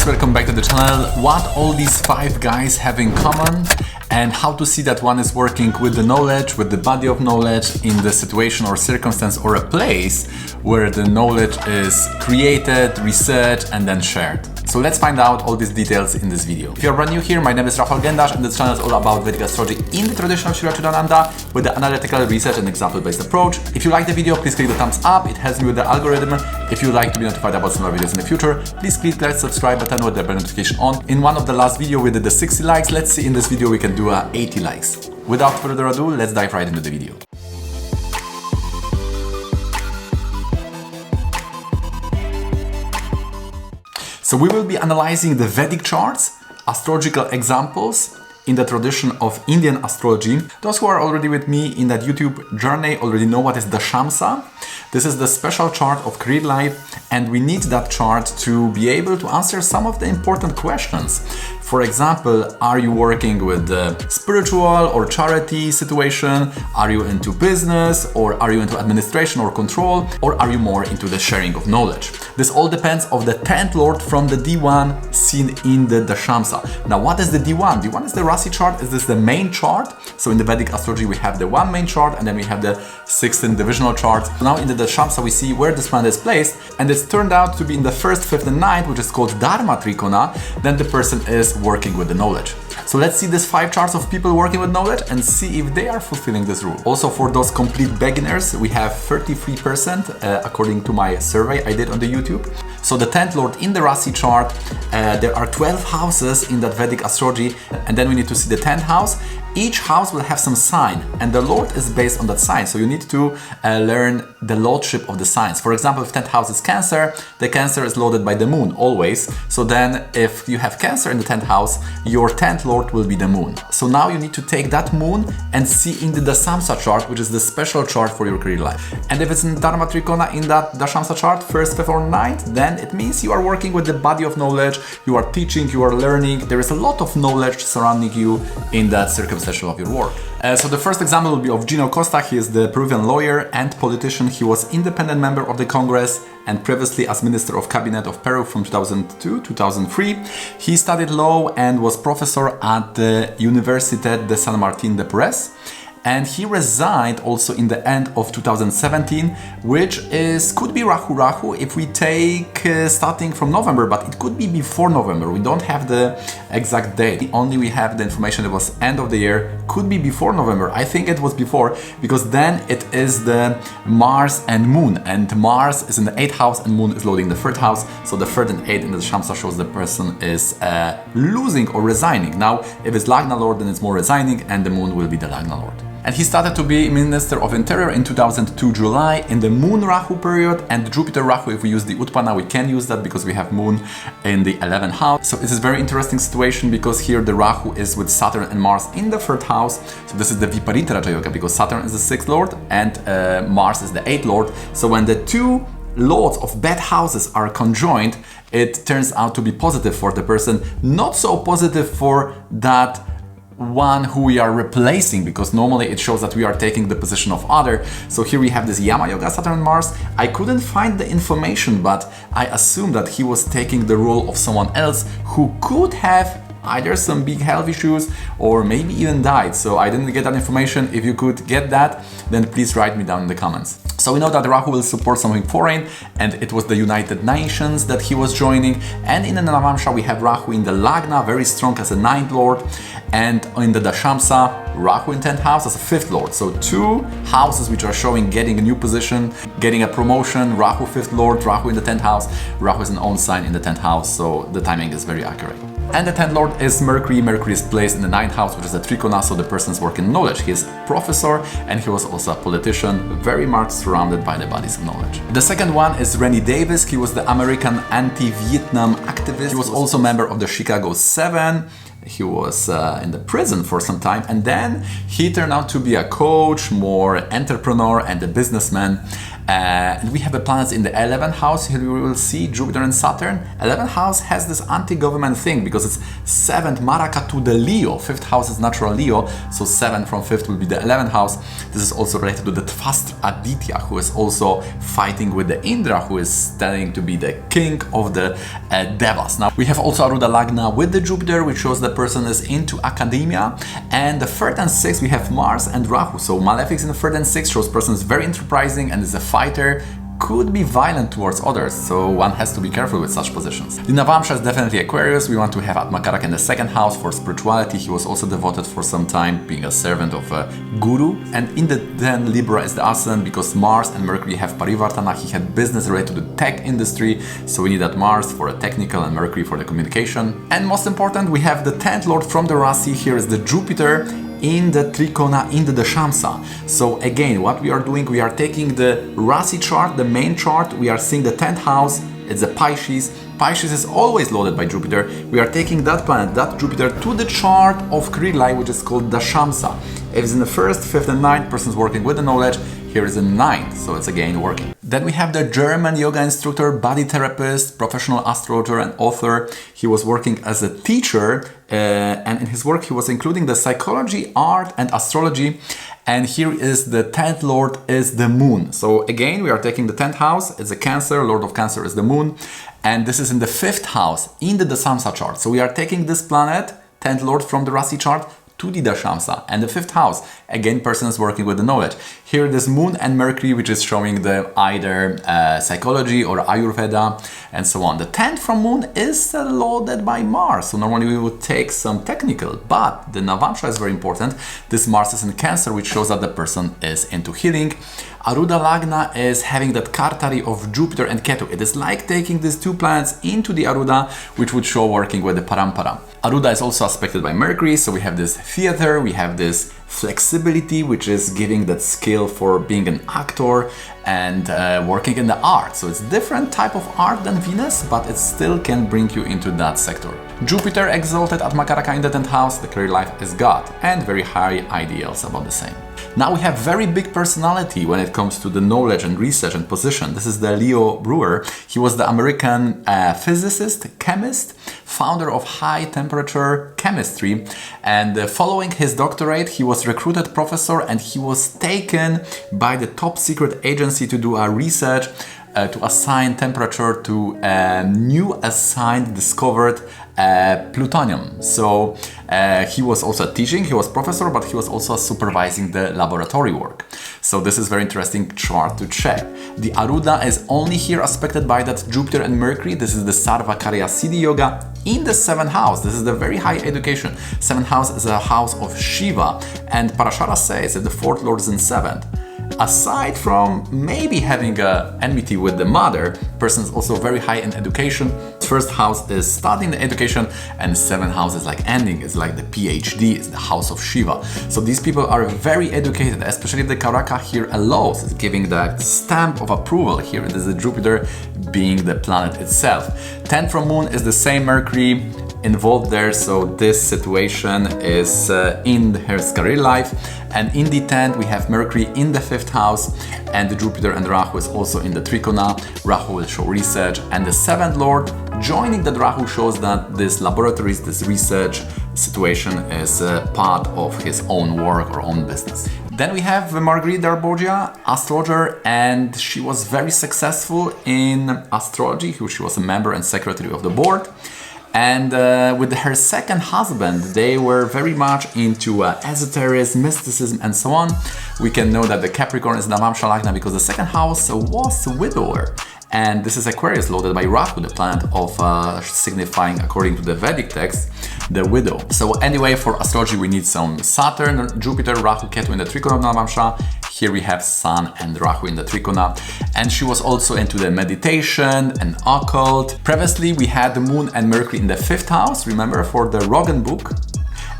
welcome back to the channel. What all these 5 guys have in common and how to see that one is working with the knowledge, with the body of knowledge in the situation or circumstance or a place where the knowledge is created, researched and then shared. So let's find out all these details in this video. If you're brand new here, my name is rgendarz and this channel is all about Vedic astrology in the traditional Shirachananda with the analytical research and example-based approach. If you like the video, please click the thumbs up. It helps me with the algorithm. If you'd like to be notified about similar videos in the future, please click that subscribe button with the bell notification on. In one of the last video we did the 60 likes. Let's see in this video we can do 80 likes. Without further ado, let's dive right into the video. So we will be analyzing the Vedic charts, astrological examples in the tradition of Indian astrology. Those who are already with me in that YouTube journey already know what is Dashamsha. This is the special chart of career life and we need that chart to be able to answer some of the important questions. For example, are you working with the spiritual or charity situation? Are you into business or are you into administration or control? Or are you more into the sharing of knowledge? This all depends on the 10th lord from the D1 seen in the Dashamsha. Now what is the D1? D1 is the Rasi chart. Is this the main chart? So in the Vedic astrology we have the one main chart and then we have the 16 divisional charts. Now in the Dashamsha we see where this planet is placed and it's turned out to be in the 1st, 5th and 9th, which is called Dharma Trikona. Then the person is working with the knowledge. So let's see these 5 charts of people working with knowledge and see if they are fulfilling this rule. Also for those complete beginners, we have 33% according to my survey I did on the YouTube. So the 10th lord in the Rasi chart, there are 12 houses in that Vedic astrology and then we need to see the 10th house. Each house will have some sign and the lord is based on that sign. So you need to learn the lordship of the signs. For example, if 10th house is Cancer, the Cancer is lorded by the moon always. So then if you have Cancer in the 10th house, your 10th lord will be the moon. So now you need to take that moon and see in the Dashamsha chart, which is the special chart for your career life. And if it's in Dharma Trikona in that Dashamsha chart, 1st, 5th or 9th, then it means you are working with the body of knowledge, you are teaching, you are learning. There is a lot of knowledge surrounding you in that circumstance of your work. So the first example will be of Gino Costa. He is the Peruvian lawyer and politician. He was independent member of the Congress and previously as Minister of Cabinet of Peru from 2002 to 2003. He studied law and was professor at the Universidad de San Martín de Porres. And he resigned also in the end of 2017, which could be Rahu if we take starting from November, but it could be before November. We don't have the exact date. Only we have the information that was end of the year, could be before November. I think it was before because then it is the Mars and Moon, and Mars is in the 8th house and Moon is loading the 3rd house. So the 3rd and 8th in the Shamsa shows the person is losing or resigning. Now, if it's Lagna Lord, then it's more resigning and the Moon will be the Lagna Lord. And he started to be Minister of Interior in 2002 July in the Moon Rahu period, and Jupiter Rahu, if we use the Utpana, we can use that because we have Moon in the 11th house. So it is a very interesting situation because here the Rahu is with Saturn and Mars in the 3rd house. So this is the Viparita Raja Yoga because Saturn is the 6th lord and Mars is the 8th lord. So when the two lords of bad houses are conjoined, it turns out to be positive for the person, not so positive for that one who we are replacing, because normally it shows that we are taking the position of other. So here we have this Yama Yoga Saturn and Mars. I couldn't find the information, but I assume that he was taking the role of someone else who could have either some big health issues or maybe even died. So I didn't get that information. If you could get that, then please write me down in the comments. So we know that Rahu will support something foreign, and it was the United Nations that he was joining. And in the Navamsha we have Rahu in the Lagna, very strong as a 9th lord, and in the Dashamsa, Rahu in 10th house as a 5th lord. So 2 houses which are showing getting a new position, getting a promotion. Rahu 5th lord, Rahu in the 10th house. Rahu is an own sign in the 10th house, so the timing is very accurate. And the 10th lord is Mercury. Mercury is placed in the 9th house, which is a Trikona, so the person's working knowledge. He is professor and he was also a politician, very much surrounded by the bodies of knowledge. The second one is Renny Davis. He was the American anti-Vietnam activist. He was also member of the Chicago 7. He was in the prison for some time and then he turned out to be a coach, more entrepreneur and a businessman. And we have the planets in the 11th house. Here we will see Jupiter and Saturn. 11th house has this anti-government thing because it's 7th Maraka to the Leo. 5th house is natural Leo, so 7 from 5th will be the 11th house. This is also related to the Tvast Aditya, who is also fighting with the Indra, who is standing to be the king of the Devas. Now we have also Aruda Lagna with the Jupiter, which shows the person is into academia. And the 3rd and 6th we have Mars and Rahu. So malefics in the 3rd and 6th shows person is very enterprising and is a fighter, could be violent towards others, so one has to be careful with such positions. The Navamsha is definitely Aquarius. We want to have Atmakaraka in the 2nd house for spirituality. He was also devoted for some time, being a servant of a guru. And in the 10 Libra is the Ascendant, because Mars and Mercury have Parivartana. He had business related to the tech industry, so we need that Mars for a technical and Mercury for the communication. And most important, we have the 10th Lord from the Rasi. Here is the Jupiter in the Trikona, in the Dashamsha. So again, what we are doing, we are taking the Rasi chart, the main chart, we are seeing the 10th house, it's a Pisces. Pisces is always loaded by Jupiter. We are taking that planet, that Jupiter, to the chart of career life, which is called Dashamsha. If it's in the 1st, 5th and 9th, person's working with the knowledge. Here is a 9th, so it's again working. Then we have the German yoga instructor, body therapist, professional astrologer and author. He was working as a teacher, and in his work he was including the psychology, art and astrology. And here is the 10th Lord is the Moon. So again, we are taking the 10th house, it's a Cancer, Lord of Cancer is the Moon. And this is in the 5th house, in the Dashamsha chart. So we are taking this planet, 10th Lord from the Rasi chart, to the Dashamsha, and the 5th house, again, person is working with the knowledge. Here this Moon and Mercury, which is showing the either psychology or Ayurveda and so on. The 10th from Moon is loaded by Mars, so normally we would take some technical, but the Navamsha is very important. This Mars is in Cancer, which shows that the person is into healing. Aruda Lagna is having that Kartari of Jupiter and Ketu. It is like taking these two planets into the Aruda, which would show working with the Parampara. Aruda is also aspected by Mercury, so we have this theater, we have this flexibility, which is giving that skill for being an actor and working in the art. So it's different type of art than Venus, but it still can bring you into that sector. Jupiter exalted at Makaraka in the 10th house, the career life is God, and very high ideals about the same. Now we have very big personality when it comes to the knowledge and research and position. This is the Leo Brewer. He was the American physicist, chemist, founder of high temperature chemistry, and following his doctorate he was recruited professor and he was taken by the top secret agency to do a research to assign temperature to new assigned discovered plutonium. So he was also teaching, he was professor, but he was also supervising the laboratory work. So this is very interesting chart to check. The Aruda is only here aspected by that Jupiter and Mercury. This is the Sarvakarya Siddhi Yoga in the 7th house. This is the very high education. 7th house is a house of Shiva, and Parashara says that the 4th Lord is in 7th. Aside from maybe having an enmity with the mother, person is also very high in education. 1st house is starting the education, and 7th house is like ending, it's like the PhD, it's the house of Shiva. So these people are very educated, especially the Karaka here allows, it's giving that stamp of approval. Here it is the Jupiter being the planet itself. 10th from Moon is the same Mercury involved there, so this situation is in her career life. And in the 10th we have Mercury in the 5th house, and the Jupiter and Rahu is also in the Trikona. Rahu will show research, and the 7th Lord joining that Rahu shows that this laboratories, this research situation is part of his own work or own business. Then we have Margherita Borgia, astrologer, and she was very successful in astrology. She was a member and secretary of the board. And with her 2nd husband, they were very much into esotericism, mysticism, and so on. We can know that the Capricorn is Navamsha Lagna because the 2nd house was widower. And this is Aquarius loaded by Rahu, the planet of signifying, according to the Vedic text, the widow. So anyway, for astrology we need some Saturn, Jupiter, Rahu, Ketu in the Trikona of Navamsha. Here we have Sun and Rahu in the Trikona. And she was also into the meditation and occult. Previously we had the Moon and Mercury in the 5th house, remember, for the Rogan book.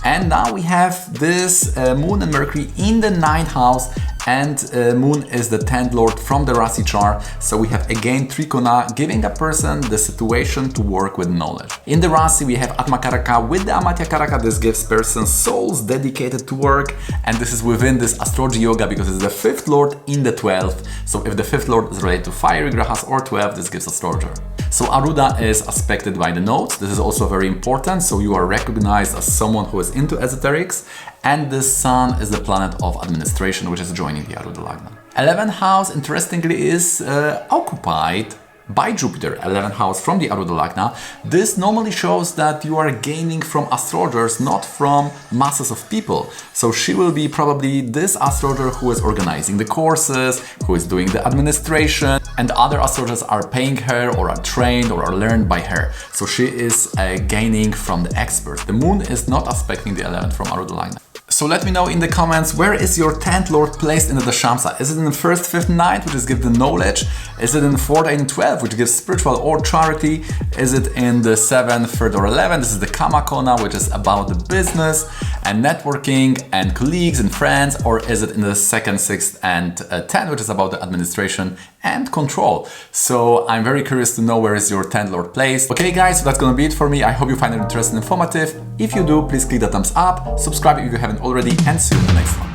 And now we have this Moon and Mercury in the 9th house, and Moon is the 10th lord from the Rasi chart. So we have again Trikona, giving a person the situation to work with knowledge. In the Rasi we have Atma Karaka with the Amatya Karaka. This gives person souls dedicated to work, and this is within this astrology yoga because it's the 5th lord in the 12th. So if the 5th lord is related to fiery grahas or 12, this gives astrologer. So Aruda is aspected by the nodes. This is also very important. So you are recognized as someone who is into esoterics, and the sun is the planet of administration, which is joining the Aruda Lagna. 11th house, interestingly, is occupied by Jupiter, 11th house from the Aruda Lagna. This normally shows that you are gaining from astrologers, not from masses of people. So she will be probably this astrologer who is organizing the courses, who is doing the administration, and other astrologers are paying her or are trained or are learned by her. So she is gaining from the experts. The moon is not aspecting the 11th from Aruda Lagna. So let me know in the comments, where is your 10th lord placed in the Dashamsha? Is it in the 1st, 5th, 9th, which is give the knowledge? Is it in the 4th and 12th, which gives spiritual or charity? Is it in the 7th, 3rd or 11th? This is the Kamakona, which is about the business and networking and colleagues and friends. Or is it in the 2nd, 6th and 10th, which is about the administration and control? So I'm very curious to know where is your 10th lord placed. Okay guys, so that's gonna be it for me. I hope you find it interesting and informative. If you do, please click the thumbs up, subscribe if you haven't already, and see you in the next one.